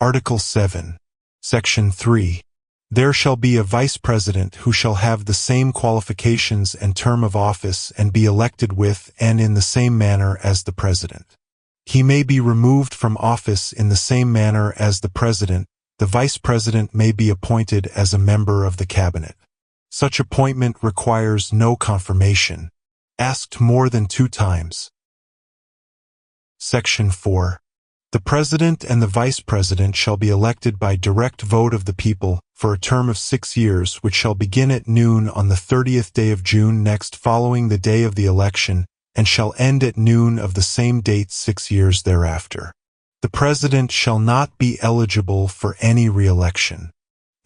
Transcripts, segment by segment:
Article 7, Section 3. There shall be a Vice President who shall have the same qualifications and term of office and be elected with and in the same manner as the President. He may be removed from office in the same manner as the President. The Vice President may be appointed as a member of the Cabinet. Such appointment requires no confirmation, asked more than 2 times. Section 4. The President and the Vice President shall be elected by direct vote of the people for a term of 6 years, which shall begin at noon on the 30th day of June next following the day of the election, and shall end at noon of the same date 6 years thereafter. The President shall not be eligible for any re-election.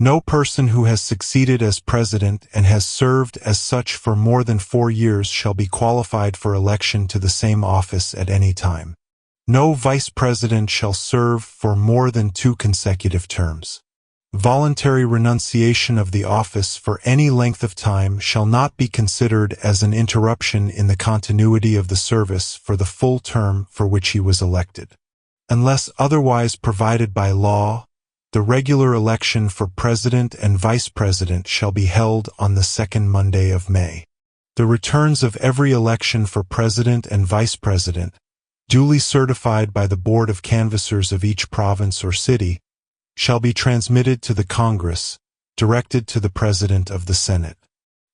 No person who has succeeded as President and has served as such for more than 4 years shall be qualified for election to the same office at any time. No Vice President shall serve for more than 2 consecutive terms. Voluntary renunciation of the office for any length of time shall not be considered as an interruption in the continuity of the service for the full term for which he was elected. Unless otherwise provided by law, the regular election for President and Vice President shall be held on the 2nd Monday of May. The returns of every election for President and Vice President, duly certified by the Board of Canvassers of each province or city, shall be transmitted to the Congress, directed to the President of the Senate.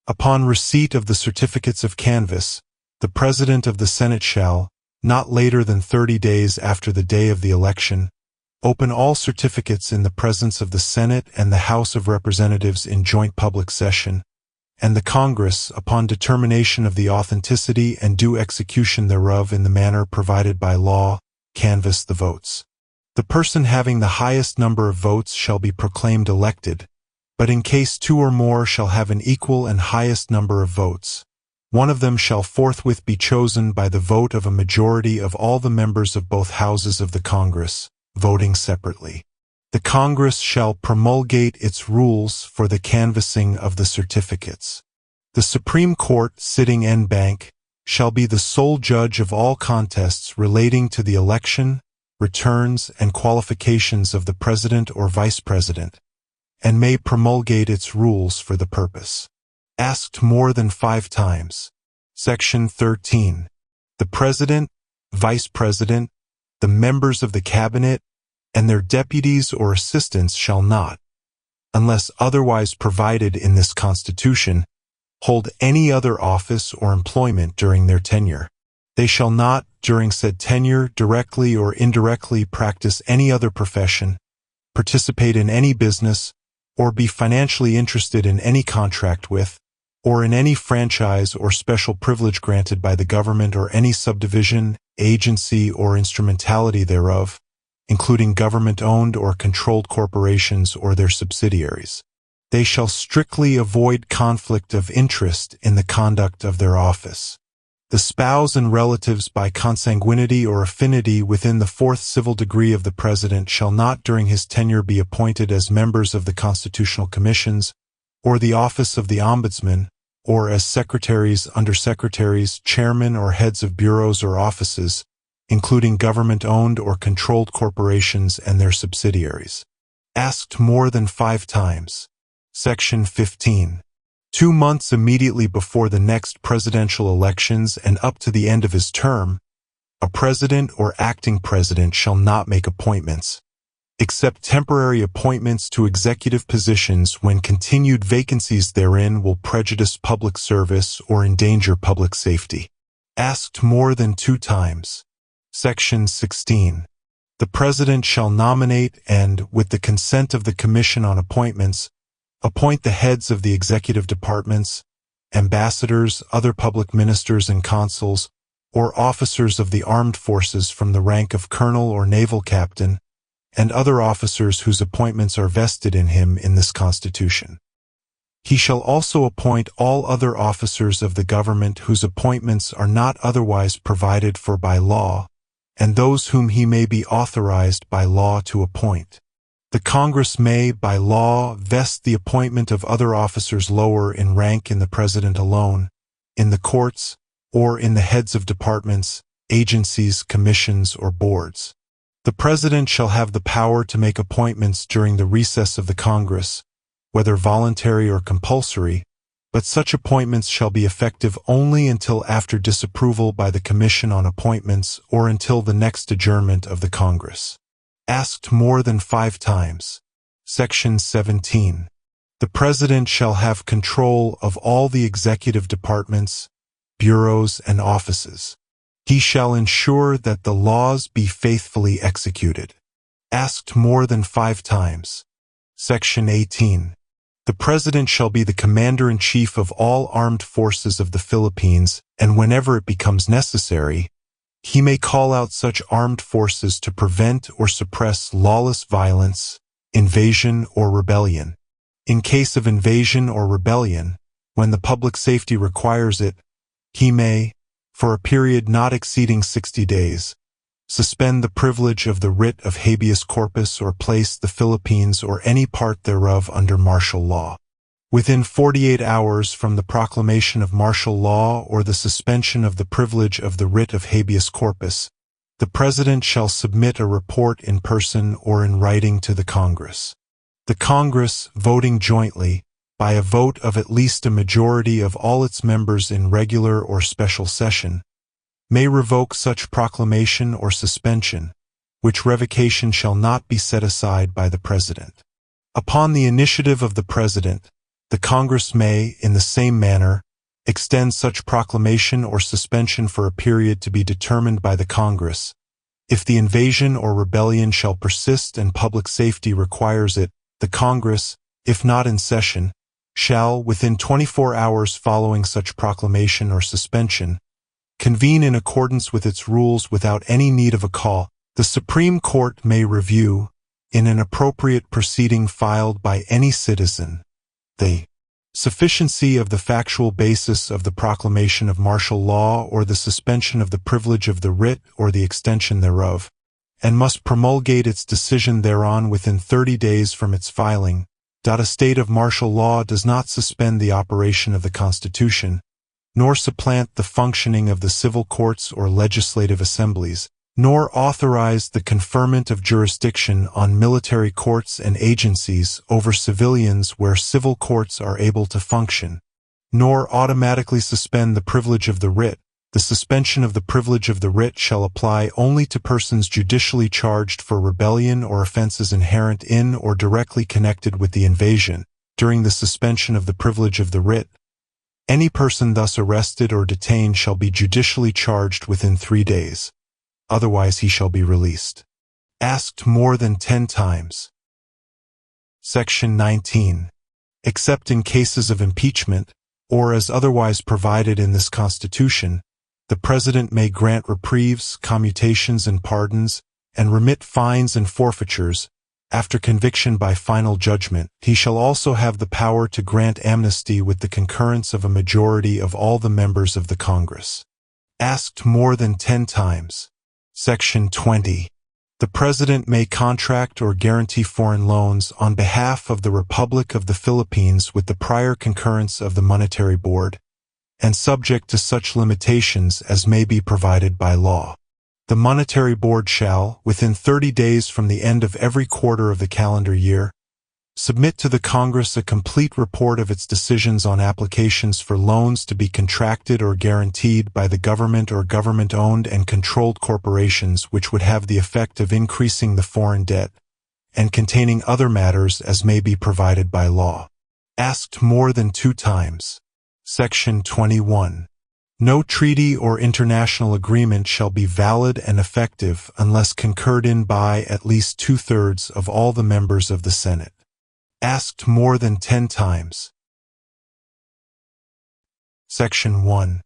Upon receipt of the certificates of canvass, the President of the Senate shall, not later than 30 days after the day of the election, open all certificates in the presence of the Senate and the House of Representatives in joint public session, and the Congress, upon determination of the authenticity and due execution thereof in the manner provided by law, canvass the votes. The person having the highest number of votes shall be proclaimed elected, but in case 2 or more shall have an equal and highest number of votes, one of them shall forthwith be chosen by the vote of a majority of all the members of both houses of the Congress, voting separately. The Congress shall promulgate its rules for the canvassing of the certificates. The Supreme Court, sitting en banc, shall be the sole judge of all contests relating to the election, returns, and qualifications of the President or Vice President, and may promulgate its rules for the purpose. Asked more than 5 times. Section 13. The President, Vice President, the members of the Cabinet, and their deputies or assistants shall not, unless otherwise provided in this Constitution, hold any other office or employment during their tenure. They shall not, during said tenure, directly or indirectly practice any other profession, participate in any business, or be financially interested in any contract with, or in any franchise or special privilege granted by the government or any subdivision, agency, or instrumentality thereof, including government-owned or controlled corporations or their subsidiaries. They shall strictly avoid conflict of interest in the conduct of their office. The spouse and relatives by consanguinity or affinity within the 4th civil degree of the President shall not during his tenure be appointed as members of the constitutional commissions, or the office of the Ombudsman, or as secretaries, undersecretaries, chairmen, or heads of bureaus or offices, including government-owned or controlled corporations and their subsidiaries. Asked more than 5 times. Section 15. 2 months immediately before the next presidential elections and up to the end of his term, a president or acting president shall not make appointments, except temporary appointments to executive positions when continued vacancies therein will prejudice public service or endanger public safety. Asked more than 2 times. Section 16. The President shall nominate and, with the consent of the Commission on Appointments, appoint the heads of the executive departments, ambassadors, other public ministers and consuls, or officers of the armed forces from the rank of colonel or naval captain, and other officers whose appointments are vested in him in this Constitution. He shall also appoint all other officers of the government whose appointments are not otherwise provided for by law, and those whom he may be authorized by law to appoint. The Congress may, by law, vest the appointment of other officers lower in rank in the President alone, in the courts, or in the heads of departments, agencies, commissions, or boards. The President shall have the power to make appointments during the recess of the Congress, whether voluntary or compulsory, but such appointments shall be effective only until after disapproval by the Commission on Appointments or until the next adjournment of the Congress. Asked more than 5 times. Section 17. The President shall have control of all the executive departments, bureaus, and offices. He shall ensure that the laws be faithfully executed. Asked more than 5 times. Section 18. The President shall be the Commander-in-Chief of all armed forces of the Philippines, and whenever it becomes necessary, he may call out such armed forces to prevent or suppress lawless violence, invasion, or rebellion. In case of invasion or rebellion, when the public safety requires it, he may, for a period not exceeding 60 days, suspend the privilege of the writ of habeas corpus or place the Philippines or any part thereof under martial law. Within 48 hours from the proclamation of martial law or the suspension of the privilege of the writ of habeas corpus, the President shall submit a report in person or in writing to the Congress. The Congress, voting jointly, by a vote of at least a majority of all its members in regular or special session, may revoke such proclamation or suspension, which revocation shall not be set aside by the President. Upon the initiative of the President, the Congress may, in the same manner, extend such proclamation or suspension for a period to be determined by the Congress. If the invasion or rebellion shall persist and public safety requires it, the Congress, if not in session, shall, within 24 hours following such proclamation or suspension, convene in accordance with its rules without any need of a call. The Supreme Court may review, in an appropriate proceeding filed by any citizen, the sufficiency of the factual basis of the proclamation of martial law or the suspension of the privilege of the writ or the extension thereof, and must promulgate its decision thereon within 30 days from its filing. A state of martial law does not suspend the operation of the Constitution, nor supplant the functioning of the civil courts or legislative assemblies, nor authorize the conferment of jurisdiction on military courts and agencies over civilians where civil courts are able to function, nor automatically suspend the privilege of the writ. The suspension of the privilege of the writ shall apply only to persons judicially charged for rebellion or offenses inherent in or directly connected with the invasion. During the suspension of the privilege of the writ, any person thus arrested or detained shall be judicially charged within 3 days. Otherwise he shall be released. Asked more than 10 times. Section 19. Except in cases of impeachment, or as otherwise provided in this Constitution, the President may grant reprieves, commutations, and pardons, and remit fines and forfeitures. After conviction by final judgment, he shall also have the power to grant amnesty with the concurrence of a majority of all the members of the Congress. Asked more than 10 times. Section 20. The President may contract or guarantee foreign loans on behalf of the Republic of the Philippines with the prior concurrence of the Monetary Board, and subject to such limitations as may be provided by law. The Monetary Board shall, within 30 days from the end of every quarter of the calendar year, submit to the Congress a complete report of its decisions on applications for loans to be contracted or guaranteed by the government or government-owned and controlled corporations which would have the effect of increasing the foreign debt, and containing other matters as may be provided by law. Asked more than 2 times. Section 21. No treaty or international agreement shall be valid and effective unless concurred in by at least 2/3 of all the members of the Senate. Asked more than 10 times. Section 1.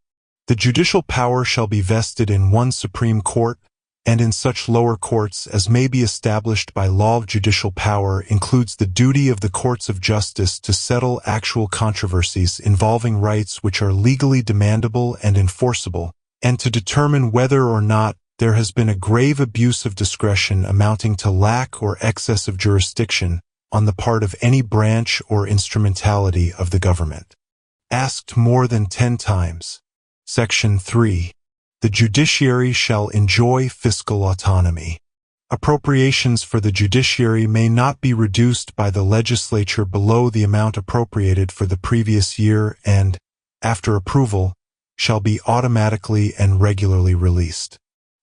The judicial power shall be vested in one Supreme Court, and in such lower courts as may be established by law. Judicial power includes the duty of the courts of justice to settle actual controversies involving rights which are legally demandable and enforceable, and to determine whether or not there has been a grave abuse of discretion amounting to lack or excess of jurisdiction on the part of any branch or instrumentality of the government. Asked more than 10 times. Section 3. The judiciary shall enjoy fiscal autonomy. Appropriations for the judiciary may not be reduced by the legislature below the amount appropriated for the previous year and, after approval, shall be automatically and regularly released.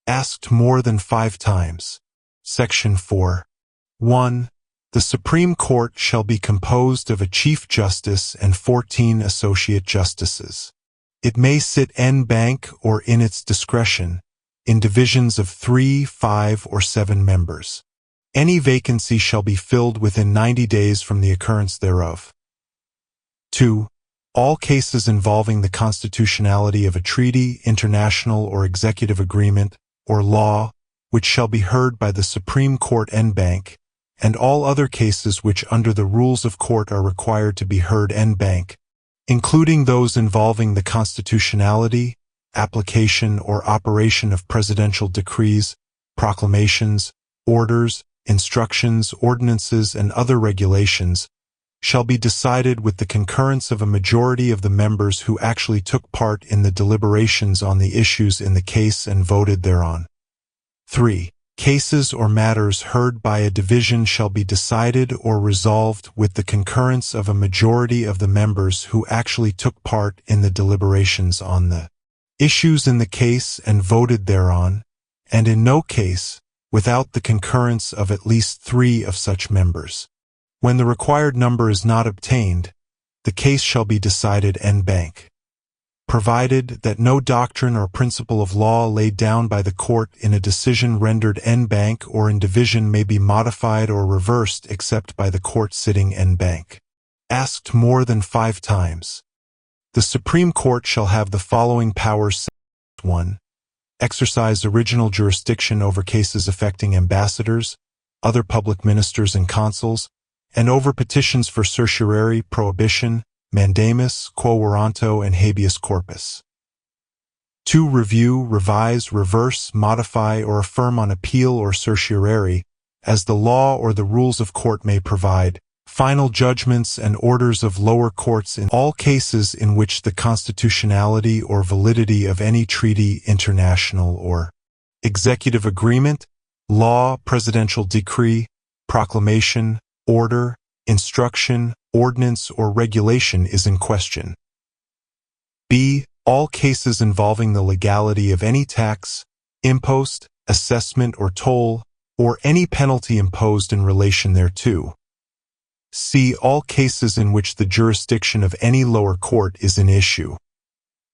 Asked more than 5 times. Section 4. 1. The Supreme Court shall be composed of a Chief Justice and 14 Associate Justices. It may sit en banc or in its discretion, in divisions of 3, 5, or 7 members. Any vacancy shall be filled within 90 days from the occurrence thereof. 2. All cases involving the constitutionality of a treaty, international or executive agreement, or law, which shall be heard by the Supreme Court en banc, and all other cases which under the rules of court are required to be heard en banc, including those involving the constitutionality, application or operation of presidential decrees, proclamations, orders, instructions, ordinances, and other regulations, shall be decided with the concurrence of a majority of the members who actually took part in the deliberations on the issues in the case and voted thereon. 3. Cases or matters heard by a division shall be decided or resolved with the concurrence of a majority of the members who actually took part in the deliberations on the issues in the case and voted thereon, and in no case without the concurrence of at least 3 of such members. When the required number is not obtained, the case shall be decided en banc, provided that no doctrine or principle of law laid down by the court in a decision rendered en banc or in division may be modified or reversed except by the court sitting en banc. Asked more than 5 times. The Supreme Court shall have the following powers. 1. Exercise original jurisdiction over cases affecting ambassadors, other public ministers and consuls, and over petitions for certiorari, prohibition, mandamus, quo warranto, and habeas corpus. 2. Review, revise, reverse, modify, or affirm on appeal or certiorari, as the law or the rules of court may provide, final judgments and orders of lower courts in all cases in which the constitutionality or validity of any treaty, international or executive agreement, law, presidential decree, proclamation, order, instruction, ordinance, or regulation is in question. B. All cases involving the legality of any tax, impost, assessment, or toll, or any penalty imposed in relation thereto. C. All cases in which the jurisdiction of any lower court is in issue.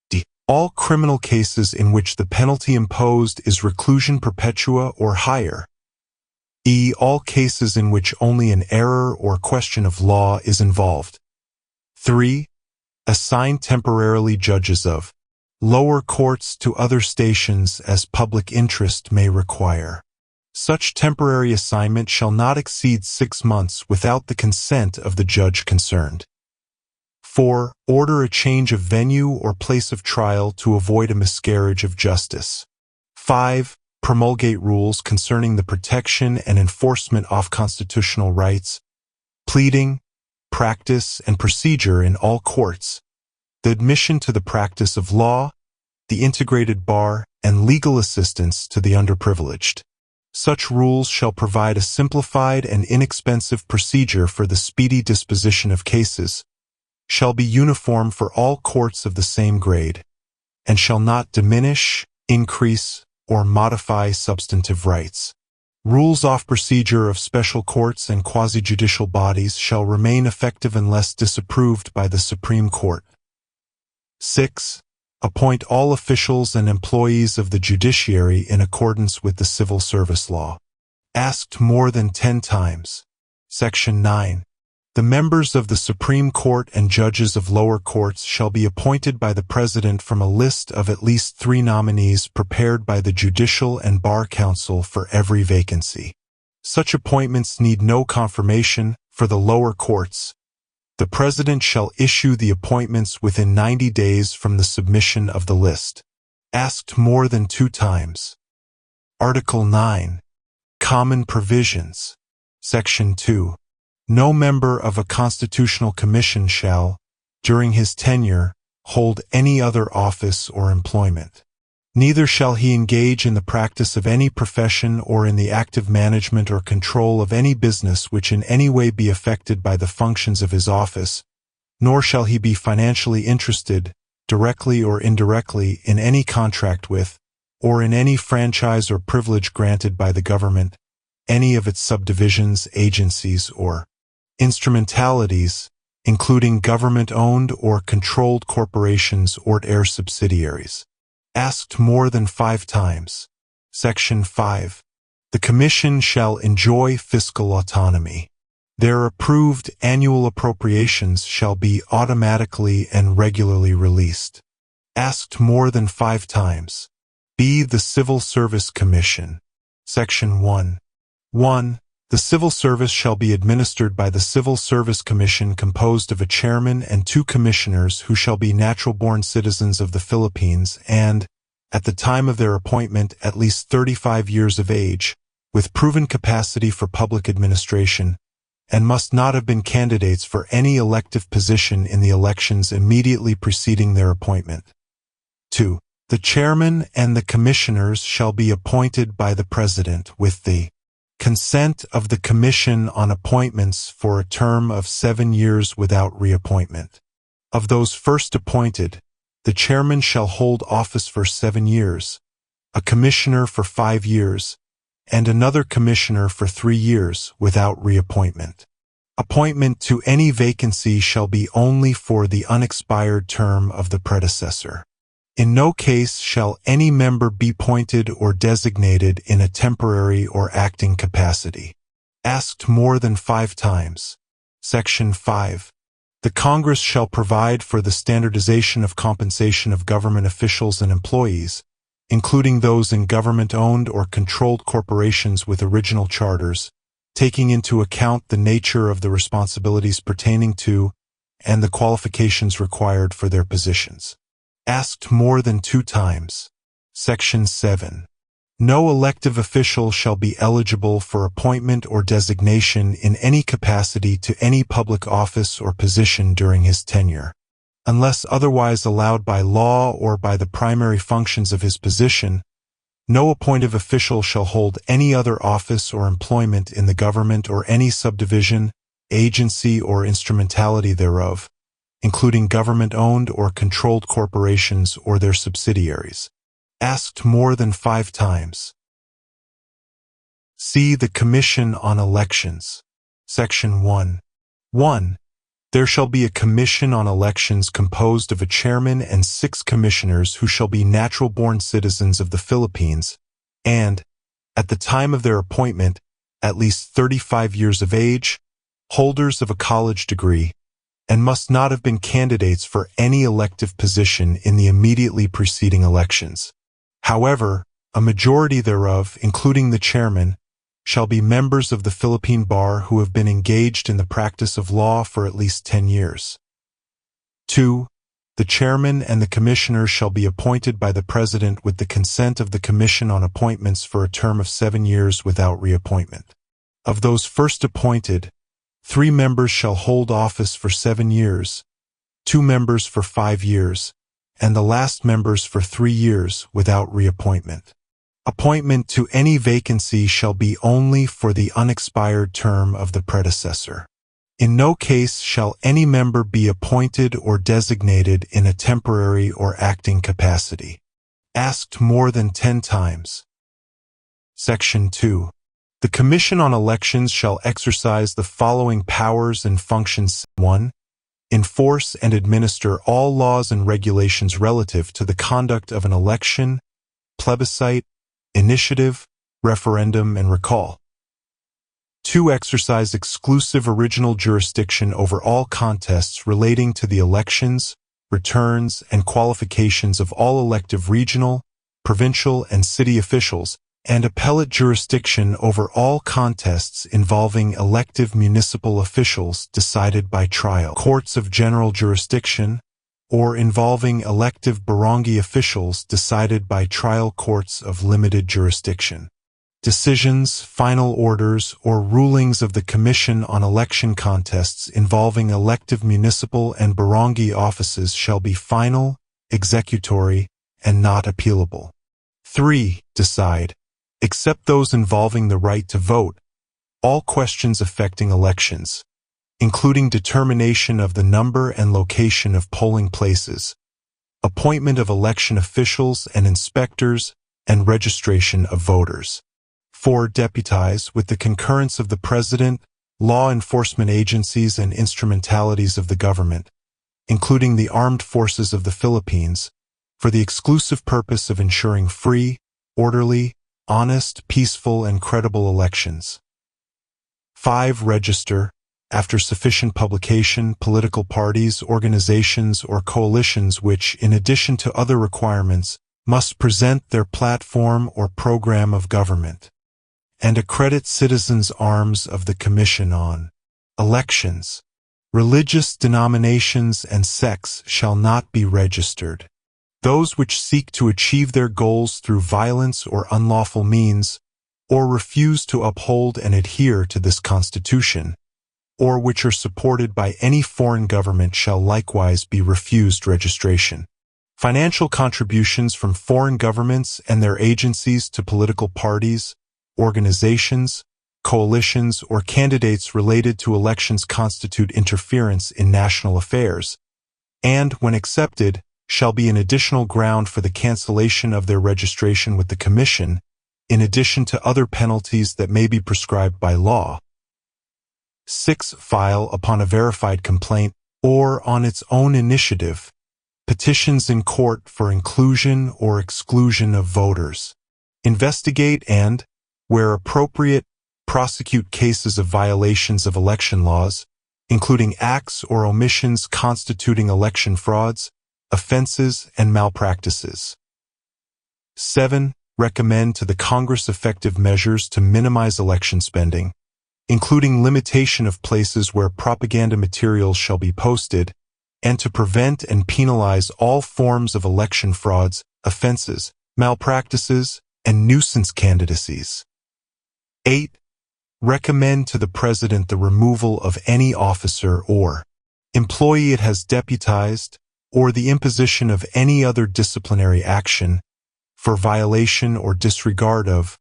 D. All criminal cases in which the penalty imposed is reclusion perpetua or higher. E. All cases in which only an error or question of law is involved. 3. Assign temporarily judges of lower courts to other stations as public interest may require. Such temporary assignment shall not exceed 6 months without the consent of the judge concerned. 4. Order a change of venue or place of trial to avoid a miscarriage of justice. 5. Promulgate rules concerning the protection and enforcement of constitutional rights, pleading, practice, and procedure in all courts, the admission to the practice of law, the integrated bar, and legal assistance to the underprivileged. Such rules shall provide a simplified and inexpensive procedure for the speedy disposition of cases, shall be uniform for all courts of the same grade, and shall not diminish, increase, or modify substantive rights. Rules of procedure of special courts and quasi-judicial bodies shall remain effective unless disapproved by the Supreme Court. 6. Appoint all officials and employees of the judiciary in accordance with the civil service law. Asked more than 10 times. Section 9. The members of the Supreme Court and judges of lower courts shall be appointed by the President from a list of at least 3 nominees prepared by the Judicial and Bar Council for every vacancy. Such appointments need no confirmation. For the lower courts, the President shall issue the appointments within 90 days from the submission of the list. Asked more than 2 times. Article 9. Common Provisions. Section 2. No member of a constitutional commission shall, during his tenure, hold any other office or employment. Neither shall he engage in the practice of any profession or in the active management or control of any business which in any way be affected by the functions of his office, nor shall he be financially interested, directly or indirectly, in any contract with, or in any franchise or privilege granted by the government, any of its subdivisions, agencies, or instrumentalities, including government-owned or controlled corporations or their subsidiaries. Asked more than 5 times. Section 5. The Commission shall enjoy fiscal autonomy. Their approved annual appropriations shall be automatically and regularly released. Asked more than 5 times. B. The Civil Service Commission. Section 1. 1. The civil service shall be administered by the Civil Service Commission, composed of a chairman and 2 commissioners who shall be natural-born citizens of the Philippines and, at the time of their appointment, at least 35 years of age, with proven capacity for public administration, and must not have been candidates for any elective position in the elections immediately preceding their appointment. 2. The chairman and the commissioners shall be appointed by the President with the consent of the Commission on Appointments for a term of 7 years without reappointment. Of those first appointed, the chairman shall hold office for 7 years, a commissioner for 5 years, and another commissioner for 3 years without reappointment. Appointment to any vacancy shall be only for the unexpired term of the predecessor. In no case shall any member be appointed or designated in a temporary or acting capacity. Asked more than 5 times. Section 5. The Congress shall provide for the standardization of compensation of government officials and employees, including those in government-owned or controlled corporations with original charters, taking into account the nature of the responsibilities pertaining to and the qualifications required for their positions. Asked more than 2 times. Section 7. No elective official shall be eligible for appointment or designation in any capacity to any public office or position during his tenure, unless otherwise allowed by law or by the primary functions of his position. No appointive official shall hold any other office or employment in the government or any subdivision, agency, or instrumentality thereof, including government-owned or controlled corporations or their subsidiaries. Asked more than 5 times. C. The Commission on Elections. Section 1. 1. There shall be a commission on elections composed of a chairman and 6 commissioners who shall be natural-born citizens of the Philippines and, at the time of their appointment, at least 35 years of age, holders of a college degree, and must not have been candidates for any elective position in the immediately preceding elections. However, a majority thereof, including the chairman, shall be members of the Philippine Bar who have been engaged in the practice of law for at least 10 years. 2. The chairman and the commissioners shall be appointed by the President with the consent of the Commission on Appointments for a term of 7 years without reappointment. Of those first appointed, 3 members shall hold office for 7 years, 2 members for 5 years, and the last members for 3 years without reappointment. Appointment to any vacancy shall be only for the unexpired term of the predecessor. In no case shall any member be appointed or designated in a temporary or acting capacity. Asked more than 10 times. Section 2. The Commission on Elections shall exercise the following powers and functions. 1. Enforce and administer all laws and regulations relative to the conduct of an election, plebiscite, initiative, referendum, and recall. 2. Exercise exclusive original jurisdiction over all contests relating to the elections, returns, and qualifications of all elective regional, provincial, and city officials, and appellate jurisdiction over all contests involving elective municipal officials decided by trial courts of general jurisdiction, or involving elective barangay officials decided by trial courts of limited jurisdiction. Decisions, final orders, or rulings of the Commission on Election contests involving elective municipal and barangay offices shall be final, executory, and not appealable. 3. Decide, except those involving the right to vote, all questions affecting elections, including determination of the number and location of polling places, appointment of election officials and inspectors, and registration of voters. 4. Deputize, with the concurrence of the President, law enforcement agencies and instrumentalities of the government, including the armed forces of the Philippines, for the exclusive purpose of ensuring free, orderly, honest, peaceful, and credible elections. 5. Register, after sufficient publication, political parties, organizations, or coalitions which, in addition to other requirements, must present their platform or program of government, and accredit citizens' arms of the Commission on Elections. Religious denominations and sects shall not be registered. Those which seek to achieve their goals through violence or unlawful means, or refuse to uphold and adhere to this Constitution, or which are supported by any foreign government shall likewise be refused registration. Financial contributions from foreign governments and their agencies to political parties, organizations, coalitions, or candidates related to elections constitute interference in national affairs, and, when accepted, shall be an additional ground for the cancellation of their registration with the Commission, in addition to other penalties that may be prescribed by law. 6. File, upon a verified complaint, or on its own initiative, petitions in court for inclusion or exclusion of voters. Investigate and, where appropriate, prosecute cases of violations of election laws, including acts or omissions constituting election frauds, offenses, and malpractices. 7. Recommend to the Congress effective measures to minimize election spending, including limitation of places where propaganda materials shall be posted, and to prevent and penalize all forms of election frauds, offenses, malpractices, and nuisance candidacies. 8. Recommend to the President the removal of any officer or employee it has deputized, or the imposition of any other disciplinary action for violation or disregard of,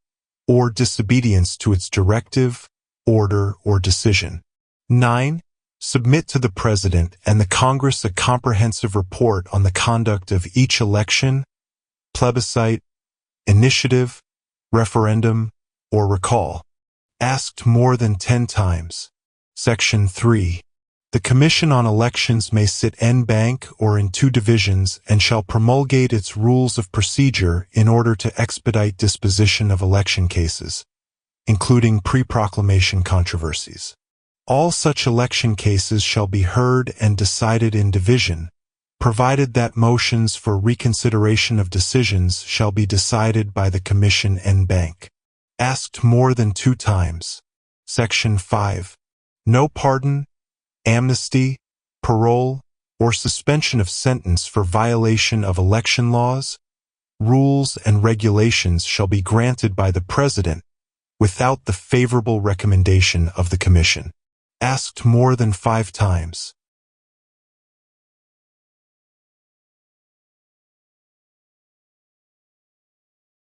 or disobedience to its directive, order, or decision. 9. Submit to the President and the Congress a comprehensive report on the conduct of each election, plebiscite, initiative, referendum, or recall, asked more than 10 times. Section 3. The Commission on Elections may sit en banc or in 2 divisions and shall promulgate its rules of procedure in order to expedite disposition of election cases, including pre-proclamation controversies. All such election cases shall be heard and decided in division, provided that motions for reconsideration of decisions shall be decided by the Commission en banc, asked more than 2 times. Section 5. No pardon, amnesty, parole, or suspension of sentence for violation of election laws, rules, and regulations shall be granted by the President without the favorable recommendation of the Commission, asked more than 5 times.